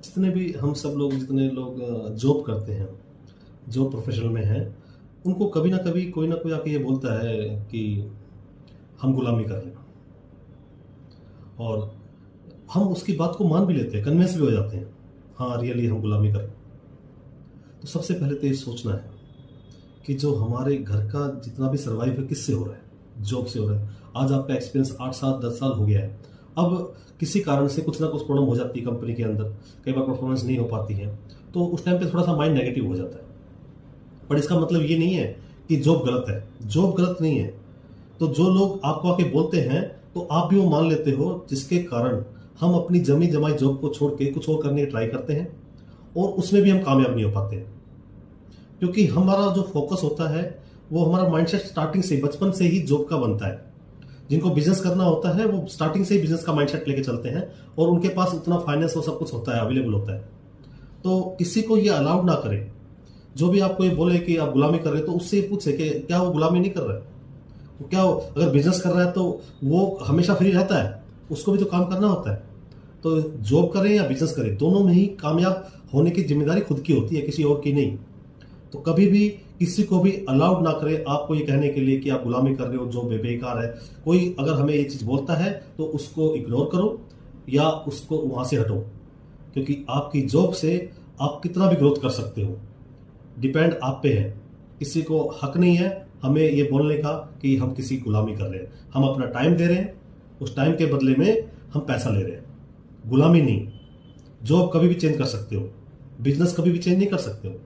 जितने भी हम सब लोग जितने लोग जॉब करते हैं, जो प्रोफेशनल में हैं, उनको कभी ना कभी कोई ना कोई आके ये बोलता है कि हम गुलामी कर रहे हैं। और हम उसकी बात को मान भी लेते हैं, कन्विंस भी हो जाते हैं, हाँ रियली हम गुलामी कर रहे हैं। तो सबसे पहले तो ये सोचना है कि जो हमारे घर का जितना भी सर्वाइव है किससे हो रहा है, जॉब से हो रहा है। आज आपका एक्सपीरियंस 8 साल 10 साल हो गया है। अब किसी कारण से कुछ ना कुछ प्रॉब्लम हो जाती है कंपनी के अंदर, कई बार परफॉर्मेंस नहीं हो पाती है, तो उस टाइम पे थोड़ा सा माइंड नेगेटिव हो जाता है। पर इसका मतलब ये नहीं है कि जॉब गलत है, जॉब गलत नहीं है। तो जो लोग आपको आके बोलते हैं तो आप भी वो मान लेते हो, जिसके कारण हम अपनी जमी जमाई जॉब को छोड़ के कुछ और करने की ट्राई करते हैं और उसमें भी हम कामयाब नहीं हो पाते हैं। क्योंकि हमारा जो फोकस होता है वो हमारा माइंडसेट स्टार्टिंग से बचपन से ही जॉब का बनता है। जिनको बिजनेस करना होता है वो स्टार्टिंग से ही बिजनेस का माइंडसेट लेके चलते हैं और उनके पास उतना फाइनेंस और सब कुछ होता है, अवेलेबल होता है। तो किसी को ये अलाउड ना करे, जो भी आपको ये बोले कि आप गुलामी कर रहे हैं, तो उससे ये पूछे कि क्या वो गुलामी नहीं कर रहा है। तो क्या अगर बिजनेस कर रहा है तो वो हमेशा फ्री रहता है, उसको भी तो काम करना होता है। तो जॉब करें या बिजनेस करें, दोनों में ही कामयाब होने की जिम्मेदारी खुद की होती है, किसी और की नहीं। तो कभी भी किसी को भी अलाउड ना करें आपको ये कहने के लिए कि आप गुलामी कर रहे हो, जो बेकार है। कोई अगर हमें ये चीज़ बोलता है तो उसको इग्नोर करो या उसको वहाँ से हटो, क्योंकि आपकी जॉब से आप कितना भी ग्रोथ कर सकते हो, डिपेंड आप पे है। किसी को हक नहीं है हमें ये बोलने का कि हम किसी की गुलामी कर रहे हैं। हम अपना टाइम दे रहे हैं, उस टाइम के बदले में हम पैसा ले रहे हैं, गुलामी नहीं। जॉब कभी भी चेंज कर सकते हो, बिजनेस कभी भी चेंज नहीं कर सकते हो।